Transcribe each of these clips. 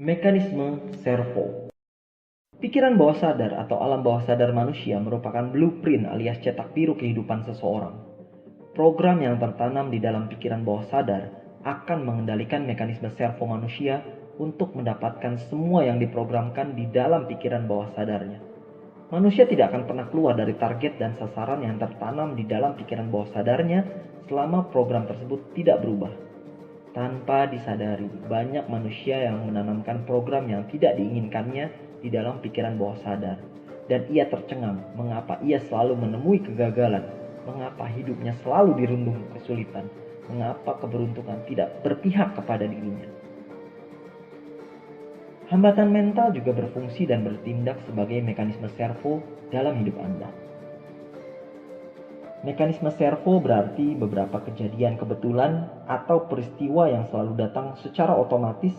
Mekanisme servo. Pikiran bawah sadar atau alam bawah sadar manusia merupakan blueprint alias cetak biru kehidupan seseorang. Program yang tertanam di dalam pikiran bawah sadar akan mengendalikan mekanisme servo manusia untuk mendapatkan semua yang diprogramkan di dalam pikiran bawah sadarnya. Manusia tidak akan pernah keluar dari target dan sasaran yang tertanam di dalam pikiran bawah sadarnya selama program tersebut tidak berubah. Tanpa disadari, banyak manusia yang menanamkan program yang tidak diinginkannya di dalam pikiran bawah sadar. Dan ia tercengang mengapa ia selalu menemui kegagalan, mengapa hidupnya selalu dirundung kesulitan, mengapa keberuntungan tidak berpihak kepada dirinya. Hambatan mental juga berfungsi dan bertindak sebagai mekanisme servo dalam hidup Anda. Mekanisme servo berarti beberapa kejadian kebetulan atau peristiwa yang selalu datang secara otomatis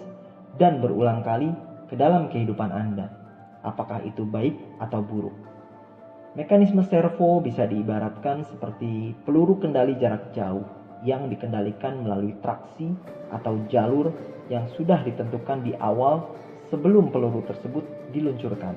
dan berulang kali ke dalam kehidupan Anda, apakah itu baik atau buruk. Mekanisme servo bisa diibaratkan seperti peluru kendali jarak jauh yang dikendalikan melalui traksi atau jalur yang sudah ditentukan di awal sebelum peluru tersebut diluncurkan.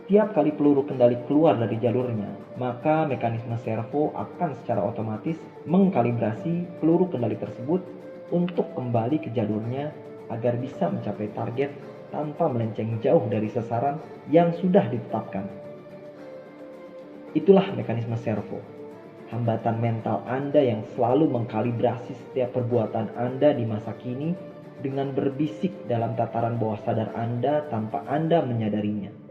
Setiap kali peluru kendali keluar dari jalurnya, maka mekanisme servo akan secara otomatis mengkalibrasi peluru kendali tersebut untuk kembali ke jalurnya agar bisa mencapai target tanpa melenceng jauh dari sasaran yang sudah ditetapkan. Itulah mekanisme servo. Hambatan mental Anda yang selalu mengkalibrasi setiap perbuatan Anda di masa kini dengan berbisik dalam tataran bawah sadar Anda tanpa Anda menyadarinya.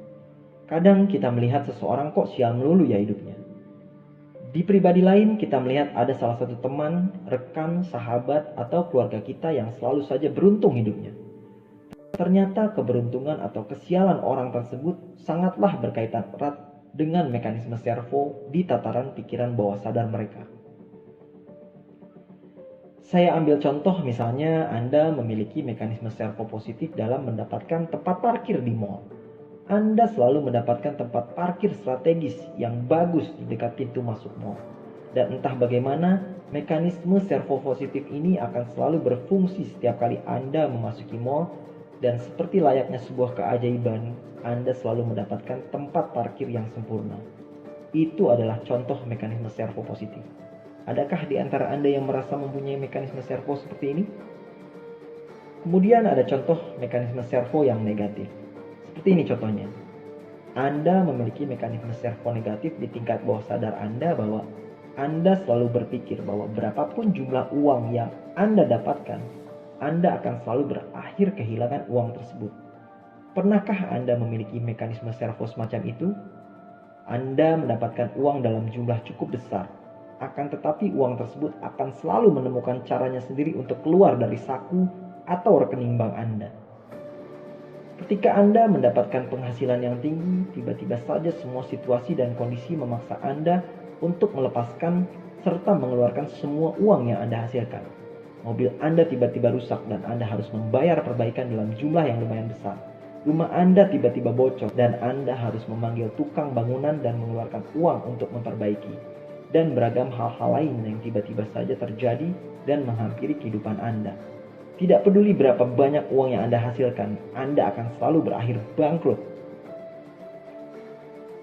Kadang kita melihat seseorang kok sial melulu ya hidupnya. Di pribadi lain kita melihat ada salah satu teman, rekan, sahabat, atau keluarga kita yang selalu saja beruntung hidupnya. Ternyata keberuntungan atau kesialan orang tersebut sangatlah berkaitan erat dengan mekanisme servo di tataran pikiran bawah sadar mereka. Saya ambil contoh misalnya Anda memiliki mekanisme servo positif dalam mendapatkan tempat parkir di mall. Anda selalu mendapatkan tempat parkir strategis yang bagus di dekat pintu masuk mall. Dan entah bagaimana, mekanisme servo positif ini akan selalu berfungsi setiap kali Anda memasuki mall. Dan seperti layaknya sebuah keajaiban, Anda selalu mendapatkan tempat parkir yang sempurna. Itu adalah contoh mekanisme servo positif. Adakah di antara Anda yang merasa mempunyai mekanisme servo seperti ini? Kemudian ada contoh mekanisme servo yang negatif. Seperti ini contohnya. Anda memiliki mekanisme servo negatif di tingkat bawah sadar Anda bahwa Anda selalu berpikir bahwa berapapun jumlah uang yang Anda dapatkan, Anda akan selalu berakhir kehilangan uang tersebut. Pernahkah Anda memiliki mekanisme servo semacam itu? Anda mendapatkan uang dalam jumlah cukup besar, akan tetapi uang tersebut akan selalu menemukan caranya sendiri untuk keluar dari saku atau rekening bank Anda. Ketika Anda mendapatkan penghasilan yang tinggi, tiba-tiba saja semua situasi dan kondisi memaksa Anda untuk melepaskan serta mengeluarkan semua uang yang Anda hasilkan. Mobil Anda tiba-tiba rusak dan Anda harus membayar perbaikan dalam jumlah yang lumayan besar. Rumah Anda tiba-tiba bocor dan Anda harus memanggil tukang bangunan dan mengeluarkan uang untuk memperbaiki. Dan beragam hal-hal lain yang tiba-tiba saja terjadi dan menghampiri kehidupan Anda. Tidak peduli berapa banyak uang yang Anda hasilkan, Anda akan selalu berakhir bangkrut.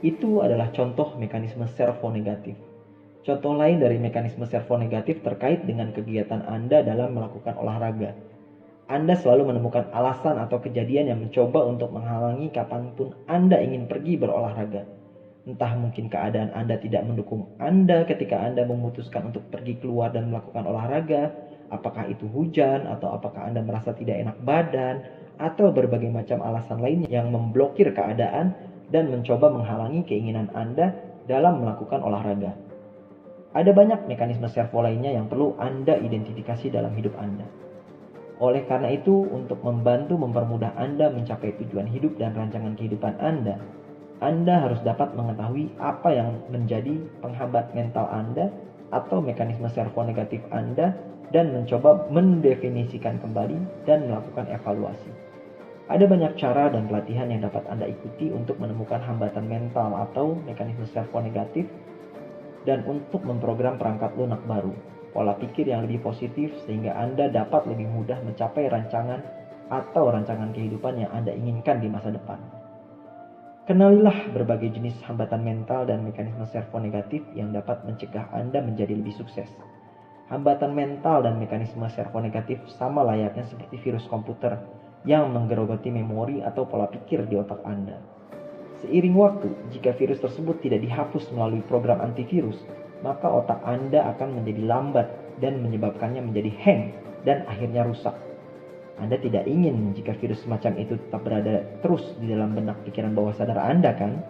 Itu adalah contoh mekanisme servo negatif. Contoh lain dari mekanisme servo negatif terkait dengan kegiatan Anda dalam melakukan olahraga. Anda selalu menemukan alasan atau kejadian yang mencoba untuk menghalangi kapanpun Anda ingin pergi berolahraga. Entah mungkin keadaan Anda tidak mendukung Anda ketika Anda memutuskan untuk pergi keluar dan melakukan olahraga. Apakah itu hujan, atau apakah Anda merasa tidak enak badan, atau berbagai macam alasan lain yang memblokir keadaan dan mencoba menghalangi keinginan Anda dalam melakukan olahraga. Ada banyak mekanisme servo lainnya yang perlu Anda identifikasi dalam hidup Anda. Oleh karena itu, untuk membantu mempermudah Anda mencapai tujuan hidup dan rancangan kehidupan Anda harus dapat mengetahui apa yang menjadi penghambat mental Anda atau mekanisme servo negatif Anda dan mencoba mendefinisikan kembali dan melakukan evaluasi. Ada banyak cara dan pelatihan yang dapat Anda ikuti untuk menemukan hambatan mental atau mekanisme servo negatif dan untuk memprogram perangkat lunak baru, pola pikir yang lebih positif sehingga Anda dapat lebih mudah mencapai rancangan atau rancangan kehidupan yang Anda inginkan di masa depan. Kenalilah berbagai jenis hambatan mental dan mekanisme servo negatif yang dapat mencegah Anda menjadi lebih sukses. Hambatan mental dan mekanisme servo negatif sama layaknya seperti virus komputer yang menggerogoti memori atau pola pikir di otak Anda. Seiring waktu, jika virus tersebut tidak dihapus melalui program antivirus, maka otak Anda akan menjadi lambat dan menyebabkannya menjadi hang dan akhirnya rusak. Anda tidak ingin jika virus semacam itu tetap berada terus di dalam benak pikiran bawah sadar Anda, kan?